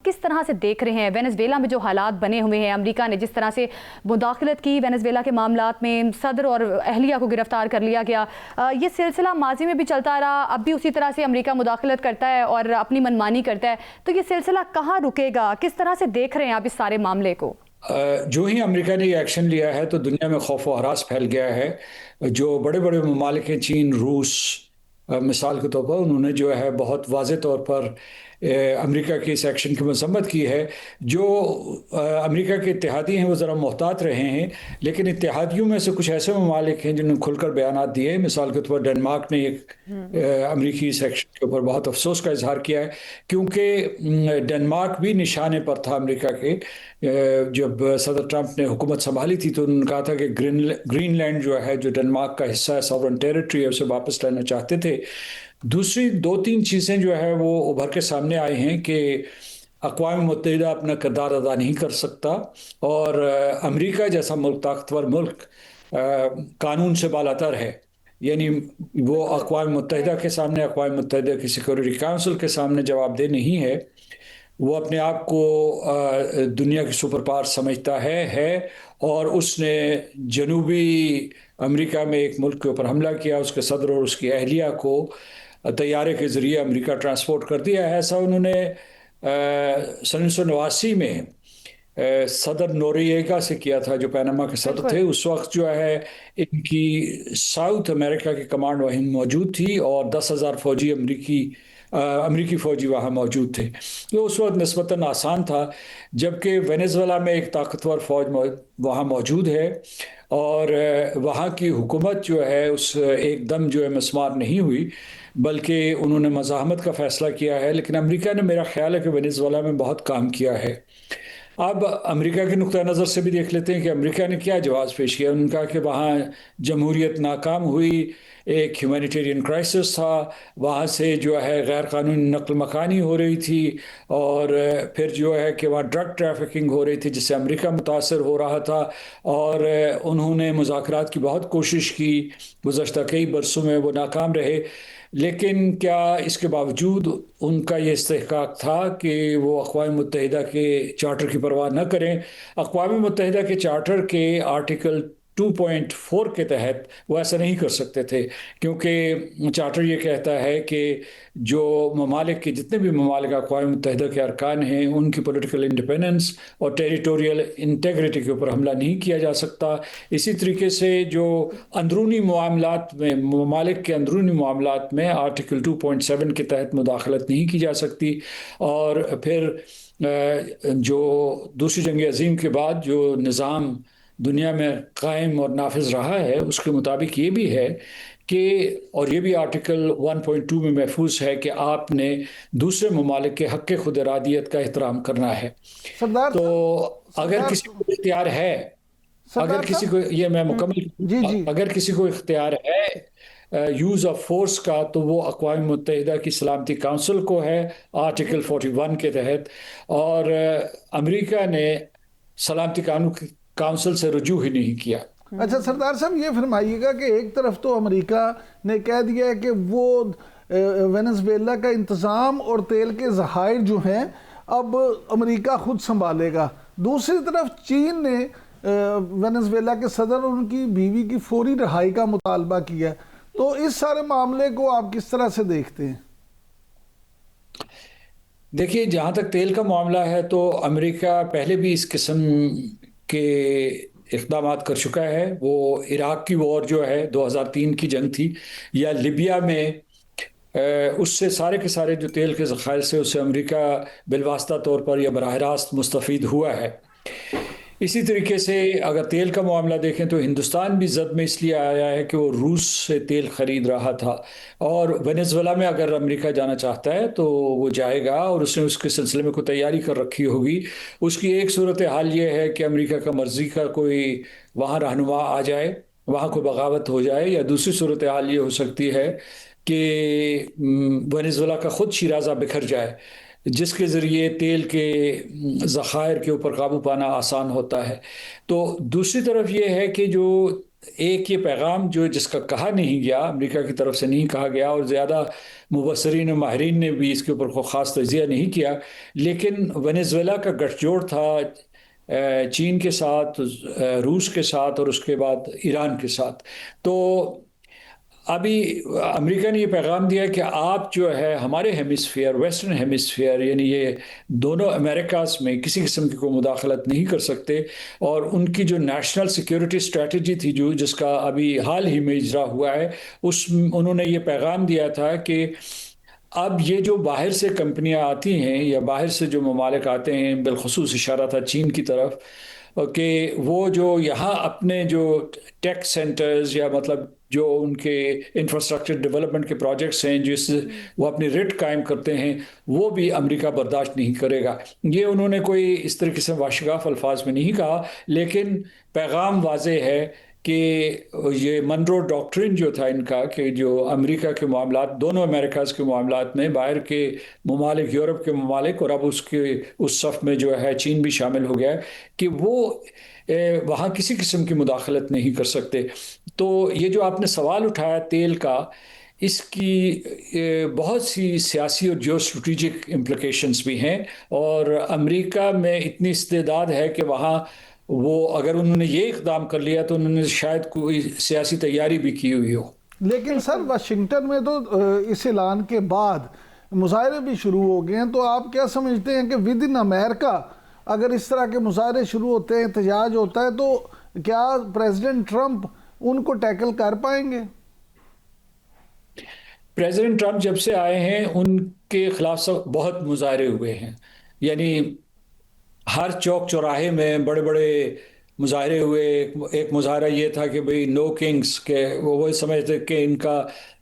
کس طرح سے دیکھ رہے ہیں وینزویلا میں جو حالات بنے ہوئے ہیں؟ امریکہ نے جس طرح سے مداخلت کی وینزویلا کے معاملات میں، صدر اور اہلیہ کو گرفتار کر لیا گیا، یہ سلسلہ ماضی میں بھی چلتا رہا، اب بھی اسی طرح سے امریکہ مداخلت کرتا ہے اور اپنی منمانی کرتا ہے، تو یہ سلسلہ کہاں رکے گا؟ کس طرح سے دیکھ رہے ہیں آپ اس سارے معاملے کو؟ جو ہی امریکہ نے یہ ایکشن لیا ہے تو دنیا میں خوف و ہراس پھیل گیا ہے۔ جو بڑے بڑے ممالک ہیں، چین، روس مثال کے طور پر، انہوں نے جو ہے بہت واضح طور پر امریکہ کے اس ایکشن کی مذمت کی ہے۔ جو امریکہ کے اتحادی ہیں وہ ذرا محتاط رہے ہیں، لیکن اتحادیوں میں سے کچھ ایسے ممالک ہیں جنہوں نے کھل کر بیانات دیے۔ مثال کے طور پر ڈنمارک نے ایک امریکی اس ایکشن کے اوپر بہت افسوس کا اظہار کیا ہے، کیونکہ ڈنمارک بھی نشانے پر تھا امریکہ کے۔ جب صدر ٹرمپ نے حکومت سنبھالی تھی تو انہوں نے کہا تھا کہ گرین لینڈ جو ہے، جو ڈنمارک کا حصہ ہے، ساورن ٹیریٹری ہے، اسے واپس لینا چاہتے تھے۔ دوسری دو تین چیزیں جو ہے وہ ابھر کے سامنے آئی ہیں کہ اقوام متحدہ اپنا کردار ادا نہیں کر سکتا، اور امریکہ جیسا ملک، طاقتور ملک، قانون سے بالاتر ہے۔ یعنی وہ اقوام متحدہ کے سامنے، اقوام متحدہ کی سیکورٹی کونسل کے سامنے جواب دہ نہیں ہے۔ وہ اپنے آپ کو دنیا کی سپر پاور سمجھتا ہے، اور اس نے جنوبی امریکہ میں ایک ملک کے اوپر حملہ کیا، اس کے صدر اور اس کی اہلیہ کو طیارے کے ذریعے امریکہ ٹرانسپورٹ کر دیا ہے۔ ایسا انہوں نے سن 1989 میں صدر نوریگا سے کیا تھا، جو پیناما کے صدر تھے۔ اس وقت جو ہے ان کی ساؤتھ امریکہ کی کمانڈ وہیں موجود تھی، اور 10,000 فوجی امریکی فوجی وہاں موجود تھے۔ تو اس وقت نسبتاً آسان تھا، جبکہ وینزویلا میں ایک طاقتور فوج وہاں موجود ہے، اور وہاں کی حکومت جو ہے اس ایک دم جو ہے مسمار نہیں ہوئی، بلکہ انہوں نے مزاحمت کا فیصلہ کیا ہے۔ لیکن امریکہ نے، میرا خیال ہے کہ وینزویلا میں بہت کام کیا ہے۔ اب امریکہ کے نقطہ نظر سے بھی دیکھ لیتے ہیں کہ امریکہ نے کیا جواز پیش کیا۔ انہوں نے کہا کہ وہاں جمہوریت ناکام ہوئی، ایک ہیومینیٹیرین کرائسس تھا، وہاں سے جو ہے غیر قانونی نقل مکانی ہو رہی تھی، اور پھر جو ہے کہ وہاں ڈرگ ٹریفکنگ ہو رہی تھی جس سے امریکہ متاثر ہو رہا تھا، اور انہوں نے مذاکرات کی بہت کوشش کی، گزشتہ کئی برسوں میں وہ ناکام رہے۔ لیکن کیا اس کے باوجود ان کا یہ استحقاق تھا کہ وہ اقوام متحدہ کے چارٹر کی پرواہ نہ کریں؟ اقوام متحدہ کے چارٹر کے آرٹیکل 2.4 کے تحت وہ ایسا نہیں کر سکتے تھے، کیونکہ چارٹر یہ کہتا ہے کہ جو ممالک کے، جتنے بھی ممالک اقوام متحدہ کے ارکان ہیں، ان کی پولیٹیکل انڈیپینڈنس اور ٹیریٹوریل انٹیگریٹی کے اوپر حملہ نہیں کیا جا سکتا۔ اسی طریقے سے جو اندرونی معاملات میں، ممالک کے اندرونی معاملات میں آرٹیکل 2.7 کے تحت مداخلت نہیں کی جا سکتی۔ اور پھر جو دوسری جنگ عظیم کے بعد جو نظام دنیا میں قائم اور نافذ رہا ہے، اس کے مطابق یہ بھی ہے کہ، اور یہ بھی آرٹیکل 1.2 میں محفوظ ہے کہ آپ نے دوسرے ممالک کے حق خود ارادیت کا احترام کرنا ہے۔ تو اگر کسی کو اختیار ہے، اگر کسی کو، یہ میں مکمل، اگر کسی کو اختیار ہے یوز آف فورس کا، تو وہ اقوام متحدہ کی سلامتی کونسل کو ہے آرٹیکل 41 کے تحت، اور امریکہ نے سلامتی کونسل سے رجوع ہی نہیں کیا۔ اچھا سردار صاحب، یہ فرمائیے گا کہ ایک طرف تو امریکہ نے کہہ دیا ہے کہ وہ وینزویلا کا انتظام اور تیل کے ذخائر جو ہیں اب امریکہ خود سنبھالے گا، دوسری طرف چین نے وینزویلا کے صدر اور ان کی بیوی کی فوری رہائی کا مطالبہ کیا، تو اس سارے معاملے کو آپ کس طرح سے دیکھتے ہیں؟ دیکھیے، جہاں تک تیل کا معاملہ ہے تو امریکہ پہلے بھی اس قسم کے اقدامات کر چکا ہے۔ وہ عراق کی وار جو ہے 2003 کی جنگ تھی، یا لیبیا میں اس سے سارے کے سارے جو تیل کے ذخائر سے، اس سے امریکہ بالواسطہ طور پر یا براہ راست مستفید ہوا ہے۔ اسی طریقے سے اگر تیل کا معاملہ دیکھیں تو ہندوستان بھی زد میں اس لیے آیا ہے کہ وہ روس سے تیل خرید رہا تھا، اور وینزویلا میں اگر امریکہ جانا چاہتا ہے تو وہ جائے گا، اور اس نے اس کے سلسلے میں کوئی تیاری کر رکھی ہوگی۔ اس کی ایک صورتحال یہ ہے کہ امریکہ کا مرضی کا کوئی وہاں رہنما آ جائے، وہاں کوئی بغاوت ہو جائے، یا دوسری صورتحال یہ ہو سکتی ہے کہ وینزویلا کا خود شیرازہ بکھر جائے، جس کے ذریعے تیل کے ذخائر کے اوپر قابو پانا آسان ہوتا ہے۔ تو دوسری طرف یہ ہے کہ جو ایک یہ پیغام جو جس کا کہا نہیں گیا، امریکہ کی طرف سے نہیں کہا گیا، اور زیادہ مبصرین و ماہرین نے بھی اس کے اوپر کوئی خاص تجزیہ نہیں کیا، لیکن وینزویلا کا گٹھ جوڑ تھا چین کے ساتھ، روس کے ساتھ، اور اس کے بعد ایران کے ساتھ. تو ابھی امریکہ نے یہ پیغام دیا کہ آپ جو ہے ہمارے ہیمسفیئر، ویسٹرن ہیمسفیئر، یعنی یہ دونوں امریکاز میں کسی قسم کی کوئی مداخلت نہیں کر سکتے. اور ان کی جو نیشنل سیکیورٹی اسٹریٹجی تھی جس کا ابھی حال ہی میں اجرا ہوا ہے، انہوں نے یہ پیغام دیا تھا کہ اب یہ جو باہر سے کمپنیاں آتی ہیں یا باہر سے جو ممالک آتے ہیں، بالخصوص اشارہ تھا چین کی طرف، کہ وہ جو یہاں اپنے جو ٹیک سینٹرز یا مطلب جو ان کے انفراسٹرکچر ڈیولپمنٹ کے پروجیکٹس ہیں جس وہ اپنی ریٹ قائم کرتے ہیں، وہ بھی امریکہ برداشت نہیں کرے گا. یہ انہوں نے کوئی اس طریقے سے واشگاف الفاظ میں نہیں کہا، لیکن پیغام واضح ہے کہ یہ منرو ڈاکٹرن جو تھا ان کا، کہ جو امریکہ کے معاملات، دونوں امریکاز کے معاملات میں باہر کے ممالک، یورپ کے ممالک، اور اب اس صف میں جو ہے چین بھی شامل ہو گیا ہے، کہ وہ وہاں کسی قسم کی مداخلت نہیں کر سکتے. تو یہ جو آپ نے سوال اٹھایا تیل کا، اس کی بہت سی سیاسی اور جیو اسٹریٹجک امپلیکیشنز بھی ہیں، اور امریکہ میں اتنی استعداد ہے کہ وہاں وہ اگر انہوں نے یہ اقدام کر لیا تو انہوں نے شاید کوئی سیاسی تیاری بھی کی ہوئی ہو. لیکن سر واشنگٹن میں تو اس اعلان کے بعد مظاہرے بھی شروع ہو گئے ہیں، تو آپ کیا سمجھتے ہیں کہ ود ان امریکہ اگر اس طرح کے مظاہرے شروع ہوتے ہیں، احتجاج ہوتا ہے، تو کیا پریزیڈنٹ ٹرمپ ان کو ٹیکل کر پائیں گے؟ پریزیڈنٹ ٹرمپ جب سے آئے ہیں ان کے خلاف بہت مظاہرے ہوئے ہیں، یعنی ہر چوک چوراہے میں بڑے بڑے مظاہرے ہوئے. ایک مظاہرہ یہ تھا کہ بھئی نو کنگز، کہ وہ سمجھتے کہ ان کا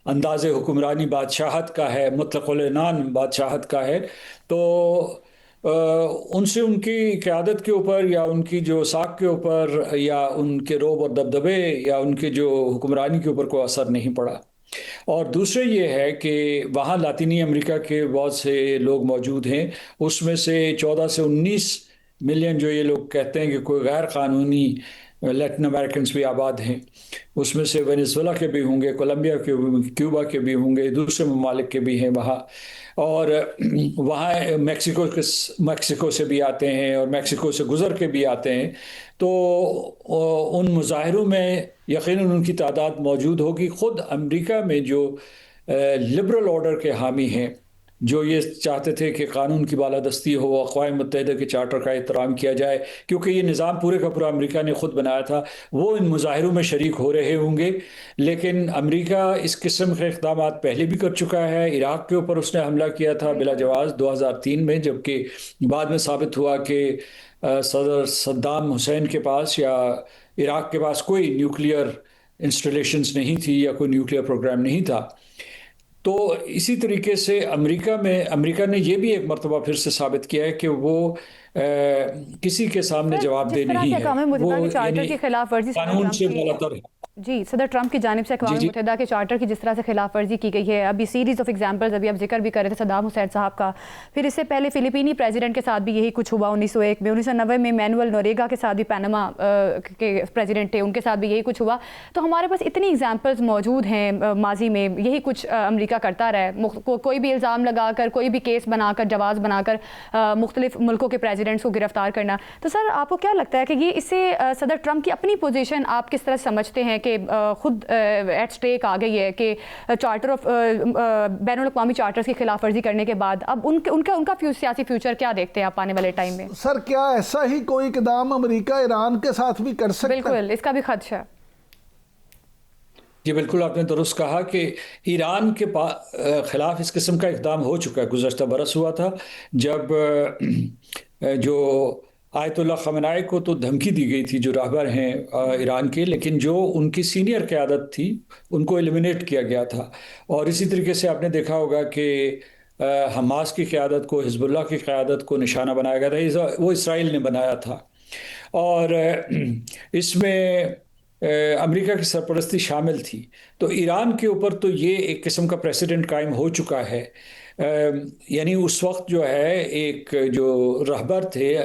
انداز حکمرانی بادشاہت کا ہے، مطلق العنان بادشاہت کا ہے. تو ان سے ان کی قیادت کے اوپر یا ان کی جو ساکھ کے اوپر یا ان کے روب اور دبدبے یا ان کے جو حکمرانی کے اوپر کوئی اثر نہیں پڑا. اور دوسرے یہ ہے کہ وہاں لاطینی امریکہ کے بہت سے لوگ موجود ہیں، اس میں سے 14 سے 19 ملین جو یہ لوگ کہتے ہیں کہ کوئی غیر قانونی لیٹن امریکنز بھی آباد ہیں. اس میں سے وینزویلا کے بھی ہوں گے، کولمبیا کے بھی، کیوبا کے بھی ہوں گے، دوسرے ممالک کے بھی ہیں وہاں، اور وہاں میکسیکو سے بھی آتے ہیں اور میکسیکو سے گزر کے بھی آتے ہیں. تو ان مظاہروں میں یقیناً ان کی تعداد موجود ہوگی. خود امریکہ میں جو لبرل آرڈر کے حامی ہیں، جو یہ چاہتے تھے کہ قانون کی بالادستی ہو، اقوام متحدہ کے چارٹر کا احترام کیا جائے، کیونکہ یہ نظام پورے کا پورا امریکہ نے خود بنایا تھا، وہ ان مظاہروں میں شریک ہو رہے ہوں گے. لیکن امریکہ اس قسم کے اقدامات پہلے بھی کر چکا ہے. عراق کے اوپر اس نے حملہ کیا تھا بلا جواز 2003 میں، جبکہ بعد میں ثابت ہوا کہ صدر صدام حسین کے پاس یا عراق کے پاس کوئی نیوکلیئر انسٹالیشنز نہیں تھی یا کوئی نیوکلیئر پروگرام نہیں تھا. تو اسی طریقے سے امریکہ نے یہ بھی ایک مرتبہ پھر سے ثابت کیا ہے کہ وہ کسی کے سامنے جواب دہ نہیں ہے، وہ یعنی قانون سے بالاتر ہے. جی، صدر ٹرمپ کی جانب سے اقوام متحدہ کے چارٹر کی جس طرح سے خلاف ورزی کی گئی ہے، ابھی سیریز آف ایگزامپلز ابھی آپ ذکر بھی کر رہے تھے صدام حسین صاحب کا، پھر اس سے پہلے فلپینی پریزیڈنٹ کے ساتھ بھی یہی کچھ ہوا 1901 میں، 1990 میں مینوئل نوریگا کے ساتھ بھی پیناما کے پریزیڈنٹ تھے، ان کے ساتھ بھی یہی کچھ ہوا. تو ہمارے پاس اتنی ایگزامپلز موجود ہیں ماضی میں یہی کچھ امریکہ کرتا رہا ہے، کوئی بھی الزام لگا کر، کوئی بھی کیس بنا کر، جواز بنا کر مختلف ملکوں کے پریزیڈنٹس کو گرفتار کرنا. تو سر آپ کو کیا لگتا ہے کہ یہ اس سے صدر ٹرمپ کی اپنی پوزیشن آپ کس طرح سمجھتے ہیں کہ خود ایٹ سٹیک آ گئی ہے کہ چارٹر آف بین الاقوامی چارٹرز کی خلاف ورزی کرنے کے بعد اب ان کا سیاسی فیوچر کیا دیکھتے ہیں آپ آنے والے ٹائم میں؟ سر کیا ایسا ہی کوئی اقدام امریکہ ایران کے ساتھ بھی کر سکتا ہے؟ بالکل، اس کا بھی خدشہ. جی بالکل، آپ نے درست کہا کہ ایران کے خلاف اس قسم کا اقدام ہو چکا ہے. گزشتہ برس ہوا تھا جب جو آیت اللہ خامنائی کو تو دھمکی دی گئی تھی، جو راہبر ہیں ایران کے، لیکن جو ان کی سینئر قیادت تھی ان کو ایلیمینیٹ کیا گیا تھا. اور اسی طریقے سے آپ نے دیکھا ہوگا کہ حماس کی قیادت کو، حزب اللہ کی قیادت کو نشانہ بنایا گیا تھا، وہ اسرائیل نے بنایا تھا. اور اس میں امریکہ کی سرپرستی شامل تھی. تو ایران کے اوپر تو یہ ایک قسم کا پریسیڈنٹ قائم ہو چکا ہے. یعنی اس وقت جو ہے ایک جو رہبر تھے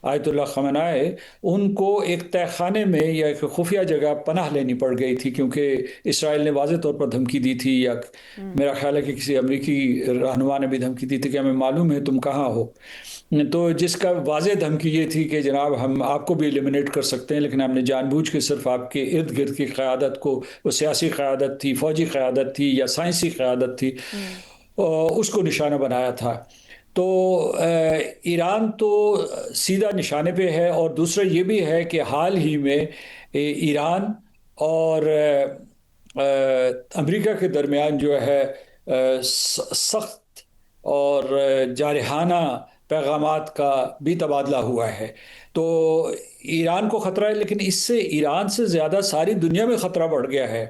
آیت اللہ خامنہ ان کو ایک تہہ خانے میں یا ایک خفیہ جگہ پناہ لینی پڑ گئی تھی، کیونکہ اسرائیل نے واضح طور پر دھمکی دی تھی، یا میرا خیال ہے کہ کسی امریکی رہنما نے بھی دھمکی دی تھی کہ ہمیں معلوم ہے تم کہاں ہو. تو جس کا واضح دھمکی یہ تھی کہ جناب ہم آپ کو بھی ایلیمنیٹ کر سکتے ہیں، لیکن ہم نے جان بوجھ کے صرف آپ کے ارد گرد کی قیادت کو، وہ سیاسی قیادت تھی، فوجی قیادت تھی یا سائنسی قیادت تھی، اس کو نشانہ بنایا تھا. تو ایران تو سیدھا نشانے پہ ہے، اور دوسرا یہ بھی ہے کہ حال ہی میں ایران اور امریکہ کے درمیان جو ہے سخت اور جارحانہ پیغامات کا بھی تبادلہ ہوا ہے. تو ایران کو خطرہ ہے، لیکن اس سے ایران سے زیادہ ساری دنیا میں خطرہ بڑھ گیا ہے.